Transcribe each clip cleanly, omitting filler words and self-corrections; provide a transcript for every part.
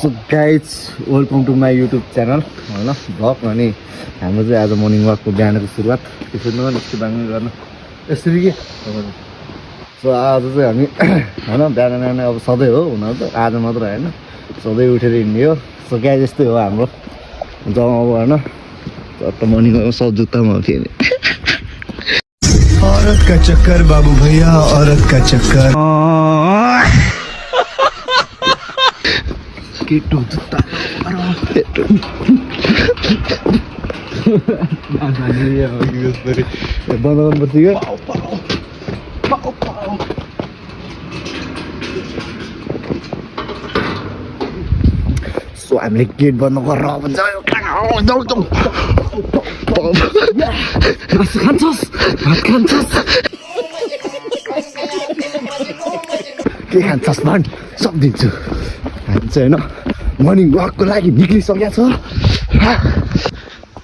so guys welcome to my YouTube channel होइन vlog अनि हाम्रो चाहिँ आज मर्निङ वाकको बिहानको सुरुवात त्यसरी नै यस्तो बाङ्गै गर्न यसरी के सो आज चाहिँ हामी होइन बिहान बिहान अब सधैँ हो हुन त आज मात्र होइन सधैँ उठेर हिँड्ने हो सो गाइज यस्तै हो हाम्रो जब अब होइन चट्ट मर्निङ वाक सब जुत्तामा फेरि औरत का चक्कर बाबू भैया औरत का चक्कर केटो जुत्ता बन्द गर्नुपर्छ क्या सो हामीले गेट बन्द गरेर अब खान्छस् के खान्छस् भन् सब दिन्छु हामी चाहिँ होइन मर्निङ वाकको लागि निक्लिसकेको छ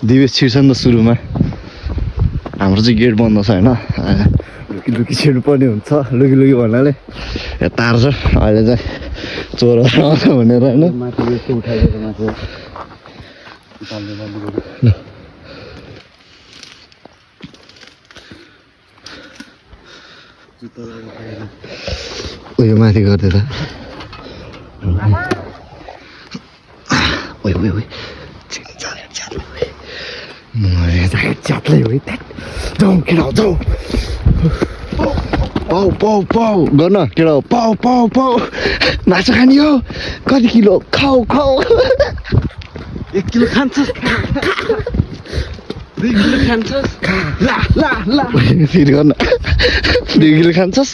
दिवेश छिर्छ नि त सुरुमा हाम्रो चाहिँ गेट बन्द छ होइन लुकी लुकी छिर्नु पर्ने हुन्छ लुकी लुकी भन्नाले तार छ अहिले चाहिँ चोरहरू आउँछ भनेर होइन उयो माथि गर्दै त च्यात्लै हो जाउँ केटा जाउँ पाउ पाउ पाउ गर्न केटा पाउ पाउ पाउ माछा खाने हो कति किलो खाऊ खाऊ 1 किलो खान्छस् 2 किलो खान्छस् ला ला ला फेरि गर्न 2 किलो खान्छस्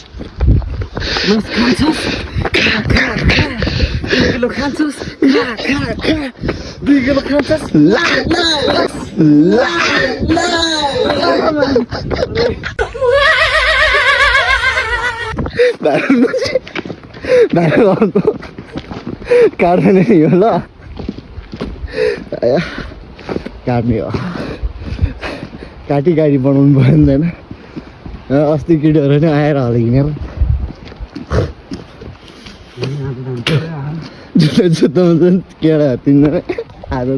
खान्छस् 1 किलो खान्छस् खा खा खा 2 किलो खान्छस् ला ला ला काट्दैन नि हो ल काट्ने हो काटी गाडी बनाउनु पर्दैन अस्ति केटीहरू नै आएर होला हिँडेर जुत्ता जुत्तामा चाहिँ केटा तिनजना आज त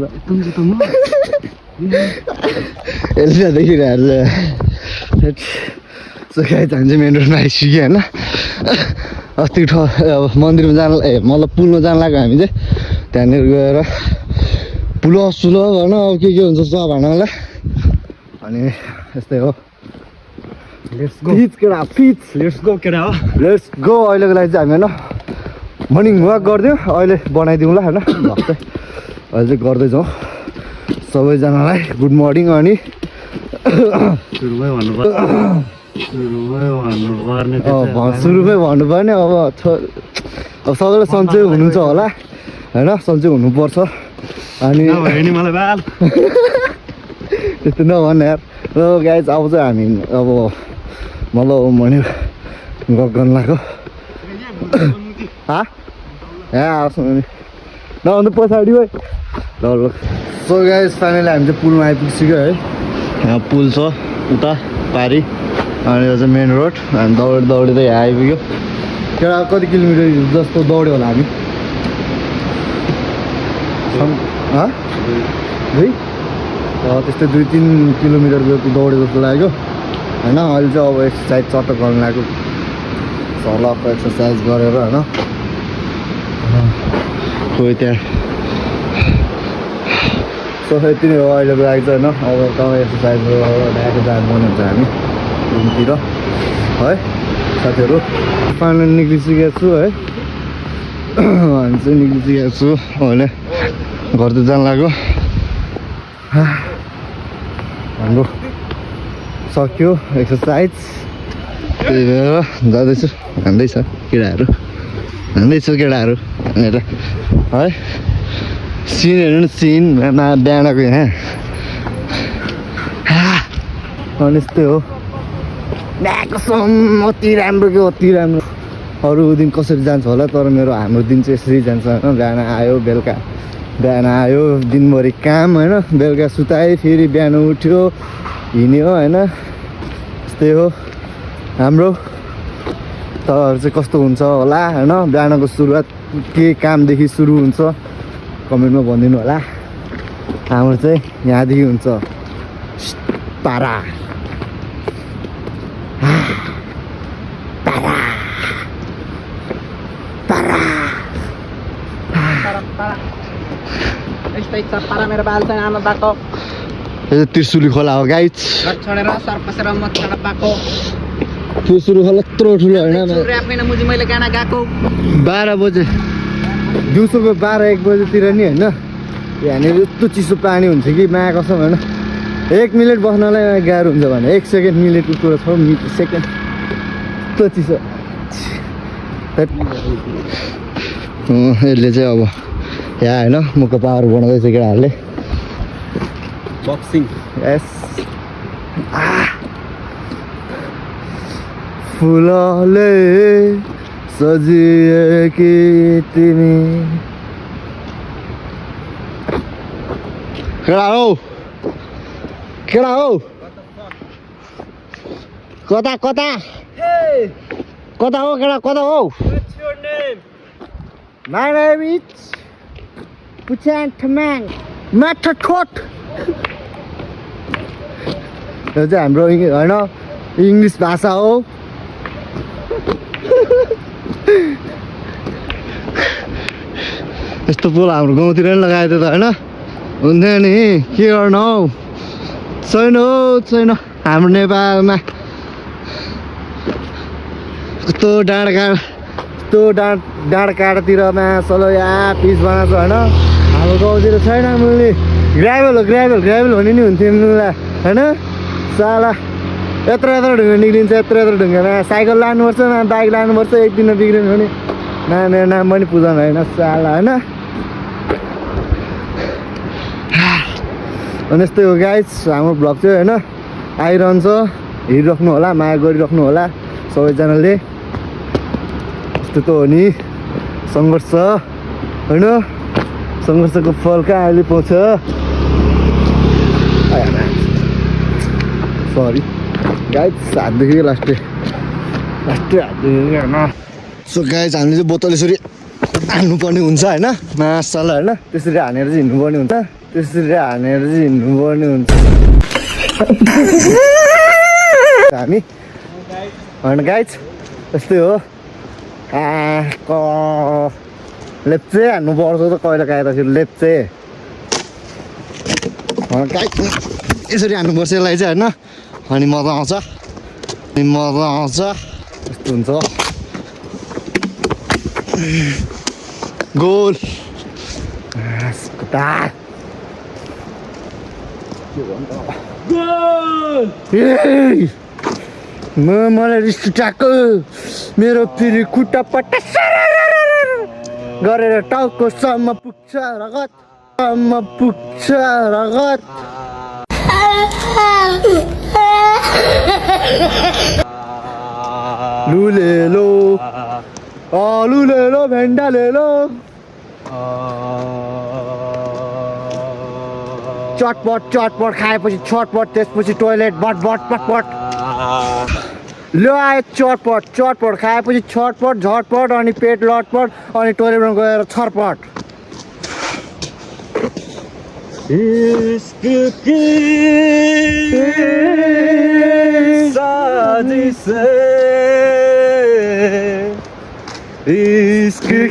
यसले देखिरहेको छ सुखाइ जान्छ मेन रोडमा आइसक्यो होइन अस्ति अब मन्दिरमा जानु मतलब पुलमा जानु लाग्यो हामी चाहिँ त्यहाँनिर गएर पुल सुल भन अब के हुन्छ सब हान्नलाई अनि यस्तै हो लेट्स गो केटा फिट्स लेट्स गो केटा हो लेट्स गो अहिलेको लागि चाहिँ हामी होइन मर्निङ वाक गरिदिउँ अहिले बनाइदिउँ ल होइन भ्लग चाहिँ अहिले चाहिँ गर्दै जाउँ सबैजनालाई गुड मर्निङ अनि सुरुमै भन्नु पर्ने अब सबैलाई सन्चै हुनुहुन्छ होला होइन सन्चै हुनुपर्छ अनि मलाई बाल त्यस्तो नभन्ने यार र गाइज अब चाहिँ हामी अब मतलब भन्यो गफ गर्न लाग्यो आउँछ नि नभन्दा पछाडि है ल ल सो गाइज फाइनली हामी चाहिँ पुलमा आइपुगिसक्यो है यहाँ पुल छ उता पारी अनि यो चाहिँ मेन रोड हामी दौडिँदै यहाँ आइपुग्यो केटा कति किलोमिटर जस्तो दौड्यो होला हामी त्यस्तै 2-3 किलोमिटर जति दौड्यो जस्तो लाग्यो होइन अहिले चाहिँ अब एक्सर्साइज चट्ट गर्नु लाग्यो सर्लको एक्सर्साइज गरेर होइन खोइ त्यहाँ सो यति नै हो अहिलेको लागि चाहिँ होइन अब गाउँ एक्सर्साइज ढाकेर जानुपर्ने हुन्छ हामी रुमतिर है साथीहरू फाइनल निक्लिसकेको छु है हामी चाहिँ निक्लिसकेको छु अहिले घर त जानु लाग्यो हाम्रो सक्यो एक्सर्साइज त्यही भएर जाँदैछु हान्दैछ केटाहरू यहाँनिर है सिन हेर्नु न सिन बिहानको यहाँ अनि यस्तै हो कसम अति राम्रो कि अति राम्रो अरू दिन कसरी जान्छ होला तर हाम्रो दिन चाहिँ यसरी जान्छ होइन बिहान आयो दिनभरि काम होइन बेलुका सुतायो फेरि बिहान उठ्यो हिँड्यो होइन यस्तै हो हाम्रो तपाईँहरू चाहिँ कस्तो हुन्छ होला होइन बिहानको सुरुवात के कामदेखि सुरु हुन्छ कमेन्टमा भनिदिनु होला हाम्रो चाहिँ यहाँदेखि हुन्छ पारा यस्तै छ पारा मेरो बाल चाहिँ आमा बाको यो त्रिशुली खोला हो गाइज छोडेर सर्पसेर म छोडेर बाको त्रिशुली खोला यत्रो ठुलो होइन ऱ्यापैन मुजी मैले गाना गाएको 12 बजे दिउँसोको 12-1 बजेतिर नि होइन यहाँनिर यस्तो चिसो पानी हुन्छ कि माया कसम होइन 1 मिनट बस्नलाई गाह्रो हुन्छ भने 1 सेकेन्ड मिनटको कुरा छ सेकेन्ड यस्तो चिसो यसले चाहिँ अब यहाँ होइन मुखको पावर बनाउँदैछ केटाहरूले बक्सिङ यस फुलले सजिए कि तिमी केटा हो कता कता कता हो केटा कता हो My name is Puchantman Matatot यो चाहिँ हाम्रो होइन इङ्ग्लिस भाषा हो यस्तो पुल हाम्रो गाउँतिर नि लगाएको थियो त होइन हुन्थ्यो नि के गर्नु हौ छैन हाम्रो नेपालमा कस्तो डाँड काँडातिरमा सलो यहाँ पिच बनाएको छ होइन हाम्रो गाउँतिर छैन मुली ग्राभल भने नि हुन्थ्यो मुला होइन साला यत्रो ढुङ्गा निक्लिन्छ यत्रो ढुङ्गामा साइकल लानुपर्छ बाइक लानुपर्छ एक दिन बिग्रियो भने मेरो नाम पनि पूजन होइन साला होइन अनि यस्तै हो गाइज हाम्रो भ्लग चाहिँ होइन आइरहन्छ हेरिराख्नु होला माया गरिराख्नु होला सबैजनाले यस्तो त हो नि सङ्घर्ष होइन सङ्घर्षको फल कहाँ अहिले पाउँछ सरी गाइज हातदेखि लास्टै हातदेखि होइन सो गाइज हामीले चाहिँ बोतल यसरी हान्नुपर्ने हुन्छ होइन मासला होइन त्यसरी हानेर चाहिँ हिँड्नुपर्ने हुन्छ हामी होइन गाइज यस्तै हो लेप्चे हान्नुपर्छ त कहिले काहीँ त लेप्चे गाइज यसरी हान्नुपर्छ यसलाई चाहिँ होइन अनि मजा आउँछ यस्तो हुन्छ गोल मलाई रिस उठाएको मेरो फेरि खुट्टा पट्टा गरेर टाउको सम्म पुग्छ रगत लु ले लो भेन्डा ले लो चटपट खाएपछि छटपट त्यसपछि टोइलेट बट लो आयो चटपट खाएपछि छटपट झटपट अनि पेट लटपट अनि टोइलेटमा गएर छरपट इश्क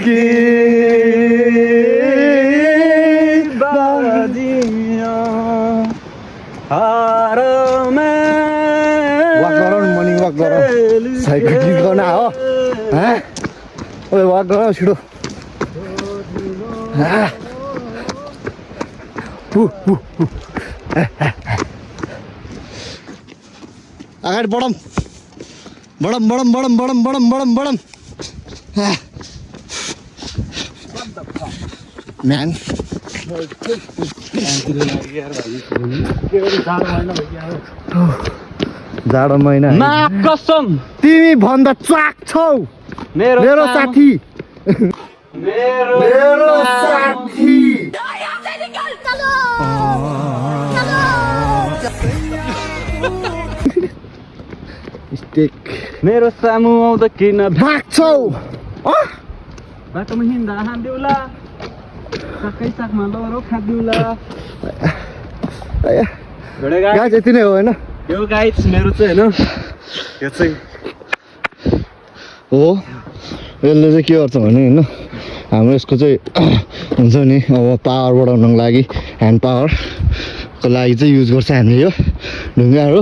की बाजियां वक गरौँ साइकल गीत गर्न हो ओए वक गरौँ छिटो अगाडि बढौँ म्यान जाडो महिना कसम तिमी भन्दा च्वाक छौ मेरो साथी मेरो साथी स्टेक मेरो सामु आउँदा किन भाग्छौ बाटोमा हिँड्दा हान्देउला साकै साकमा लरो खादिउला आया गाइस यति नै हो होइन यो गाइस मेरो चाहिँ हैन यो चाहिँ हो यसले चाहिँ के गर्छ भने होइन हाम्रो यसको चाहिँ हुन्छ नि अब पावर बढाउनको लागि ह्यान्ड पावरको लागि चाहिँ युज गर्छ हामीले यो ढुङ्गाहरू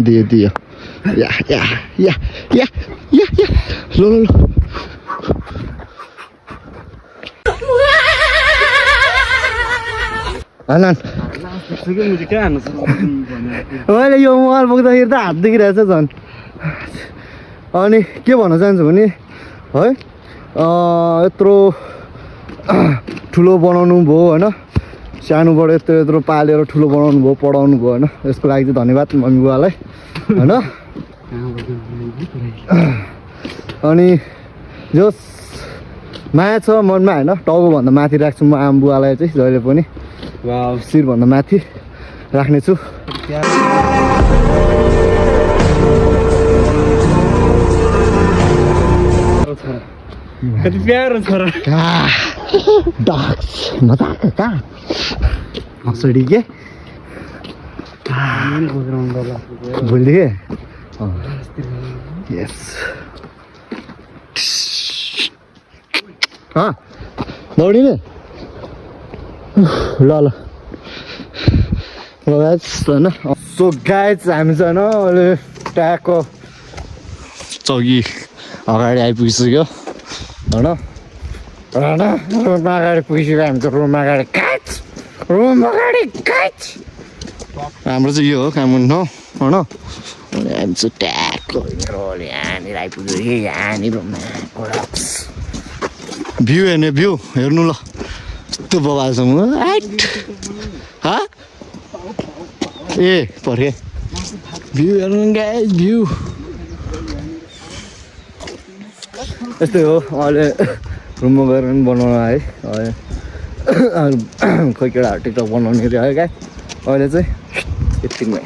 दियो या या या या या या लो लो लो आनन्द मुझे क्या हान्नु छ मैले यो मोबाइल बोक्दाखेरि त हात दुखिरहेछ झन् अनि के भन्न चाहन्छु भने है यत्रो ठुलो बनाउनु भयो होइन सानोबाट यत्रो यत्रो पालेर ठुलो बनाउनु भयो पढाउनु भयो होइन यसको लागि चाहिँ धन्यवाद मम्मी बुवालाई होइन अनि जस माया छ मनमा होइन टाउकोभन्दा माथि राख्छु म आमा बुवालाई चाहिँ जहिले पनि शिरभन्दा माथि राख्नेछु कति प्यारो छोरा डक्स मजाको कहाँ हँसडी के भुल्दी के यस दौडिने ल ल होइन सो गाइज हामी चाहिँ होइन अहिले ट्यागको चौकी अगाडि आइपुगिसक्यो होइन रुम अगाडि पुगिसक्यो हामी त रुम अगाडि काच हाम्रो चाहिँ यो हो काम गर्नु होइन हामी चाहिँ ट्यागको यहाँनिर आइपुग्यो यहाँनिर भ्यू हेर्ने भ्यू हेर्नु ल यस्तो बबालसँग ए पर्खे भ्यू हेर्नु गाइस भ्यू यस्तै हो अहिले रुममा गएर पनि बनाउनु है खोइ केटाहरू टिकटक बनाउने रे है क्या अहिले चाहिँ यतिमै